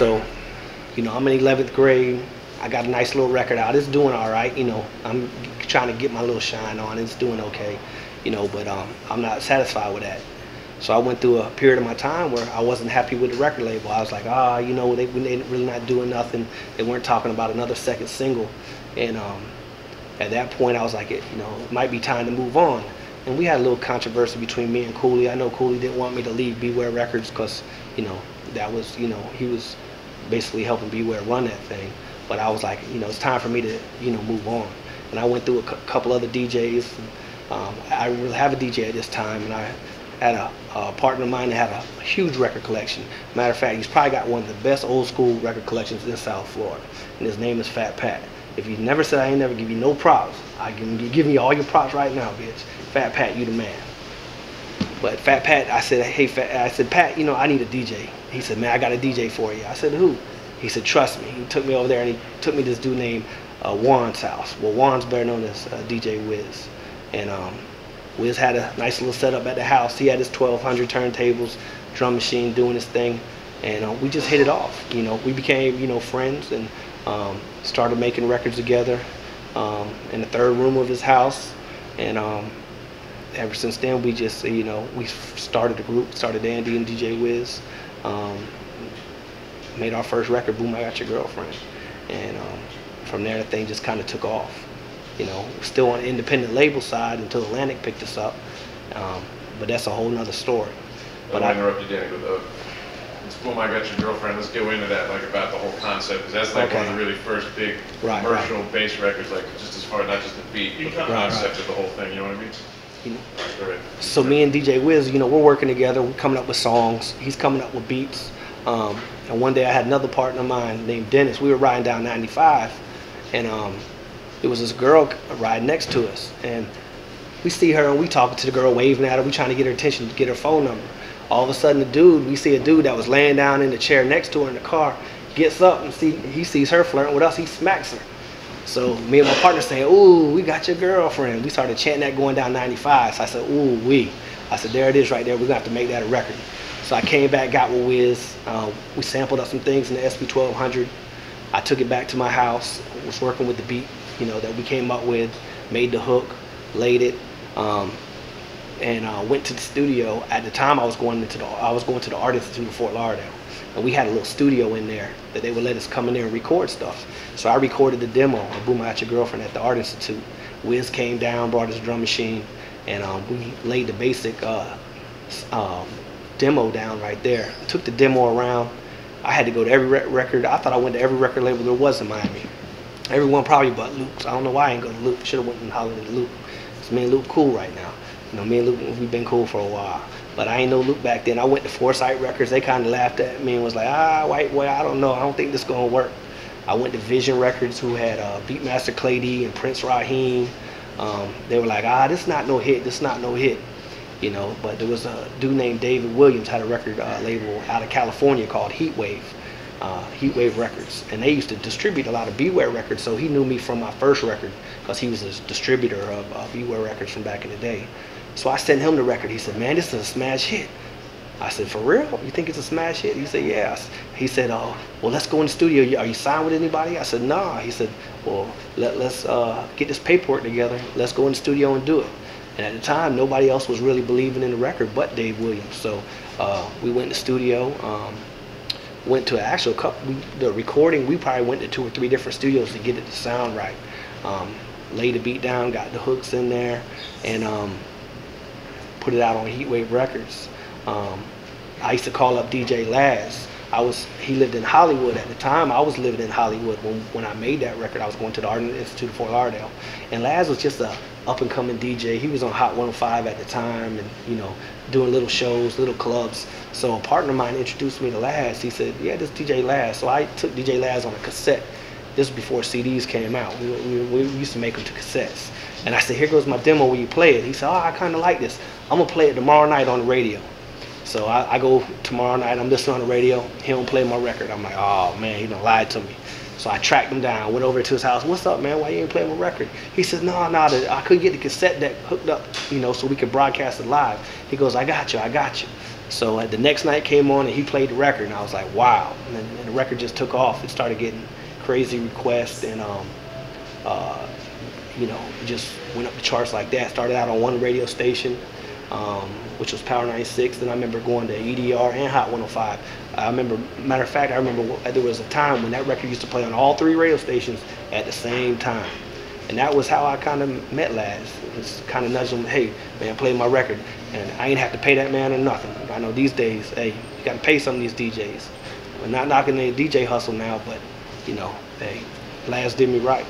So, you know, I'm in 11th grade. I got a nice little record out. It's doing all right. You know, I'm trying to get my little shine on. It's doing okay. You know, but I'm not satisfied with that. So I went through a period of my time where I wasn't happy with the record label. I was like, you know, they really not doing nothing. They weren't talking about another second single. And at that point, I was like, you know, it might be time to move on. And we had a little controversy between me and Cooley. I know Cooley didn't want me to leave Beware Records because, you know, that was, you know, he was basically helping Beware run that thing. But I was like, you know, it's time for me to, you know, move on. And I went through a couple other DJs. I didn't really have a DJ at this time, and I had a partner of mine that had a huge record collection. Matter of fact, he's probably got one of the best old school record collections in South Florida, and his name is Fat Pat. If you never said I ain't never give you no props, I give me all your props right now, bitch. Fat Pat, you the man. But Fat Pat, I said, hey, Pat, you know, I need a DJ. He said, man, I got a DJ for you. I said, who? He said, trust me. He took me over there and he took me to this dude named Juan's house. Well, Juan's better known as DJ Wiz. And Wiz had a nice little setup at the house. He had his 1,200 turntables, drum machine doing his thing. And we just hit it off. You know, we became, you know, friends and started making records together in the third room of his house. And ever since then, we just, you know, we started a group, started Andy and DJ Wiz. Made our first record, Boom, I Got Your Girlfriend. And from there, the thing just kind of took off. You know, still on the independent label side until Atlantic picked us up. But that's a whole nother story. But I interrupted Danny with it's Boom, I Got Your Girlfriend. Let's go into that, like about the whole concept, because that's like one of the really first big commercial bass records, like just as far, not just the beat, but the concept of the whole thing, you know what I mean? You know? So me and DJ Wiz, you know, we're working together, we're coming up with songs, he's coming up with beats. And one day I had another partner of mine named Dennis. We were riding down 95, and there was this girl riding next to us, and we see her and we talking to the girl, waving at her, we trying to get her attention, to get her phone number. All of a sudden we see a dude that was laying down in the chair next to her in the car, gets up and he sees her flirting with us, he smacks her. So me and my partner saying, ooh, we got your girlfriend. We started chanting that going down 95. So I said, ooh, I said, there it is right there, we're gonna have to make that a record. So I came back, got with Wiz. We sampled up some things in the SP1200. I took it back to my house, was working with the beat, you know, that we came up with, made the hook, laid it, and went to the studio. At the time, I was going to the Art Institute of Fort Lauderdale, and we had a little studio in there that they would let us come in there and record stuff. So I recorded the demo of Boom, I Got Your Girlfriend at the Art Institute. Wiz came down, brought his drum machine, and we laid the basic demo down right there. Took the demo around. I had to go to every record. I thought I went to every record label there was in Miami. Everyone probably but Luke's. I don't know why I ain't go to Luke. Should have went and hollered at Luke. It's me and Luke cool right now. You know, me and Luke, we've been cool for a while. But I ain't know Luke back then. I went to Foresight Records. They kind of laughed at me and was like, white boy, I don't know. I don't think this gonna work. I went to Vision Records, who had Beatmaster Clay D and Prince Raheem. They were like, this not no hit. This not no hit. You know, but there was a dude named David Williams had a record label out of California called Heatwave Records, and they used to distribute a lot of Beware records. So he knew me from my first record because he was a distributor of Beware records from back in the day. So I sent him the record. He said, "Man, this is a smash hit." I said, "For real? You think it's a smash hit?" He said, "Yeah." He said, "Oh, well, let's go in the studio. Are you signed with anybody?" I said, "Nah." He said, "Well, let's get this paperwork together. Let's go in the studio and do it." And at the time, nobody else was really believing in the record but Dave Williams. So we went in the studio, went to an actual couple, the recording, we probably went to 2 or 3 different studios to get it to sound right. Laid the beat down, got the hooks in there, and put it out on Heatwave Records. I used to call up DJ Laz. He lived in Hollywood at the time. I was living in Hollywood when I made that record. I was going to the Art Institute of Fort Lauderdale. And Laz was just a up-and-coming DJ. He was on Hot 105 at the time and, you know, doing little shows, little clubs. So a partner of mine introduced me to Laz. He said, "Yeah, this is DJ Laz." So I took DJ Laz on a cassette. This was before CDs came out. We used to make them to cassettes. And I said, "Here goes my demo, will you play it?" He said, "Oh, I kind of like this. I'm going to play it tomorrow night on the radio." So I go tomorrow night, I'm listening on the radio, he don't play my record. I'm like, oh man, he done lied to me. So I tracked him down, went over to his house. "What's up, man? Why you ain't playing my record?" He says, no, I couldn't get the cassette deck hooked up, you know, so we could broadcast it live. He goes, I got you. So the next night came on and he played the record, and I was like, wow. And the record just took off. It started getting crazy requests, and you know, it just went up the charts like that. Started out on one radio station, which was Power 96. Then I remember going to EDR and Hot 105. I remember, matter of fact, I remember there was a time when that record used to play on all 3 radio stations at the same time. And that was how I kind of met Laz. Just kind of nudged him, hey, man, play my record. And I ain't have to pay that man or nothing. I know these days, hey, you got to pay some of these DJs. We're not knocking the DJ hustle now, but, you know, hey, Laz did me right.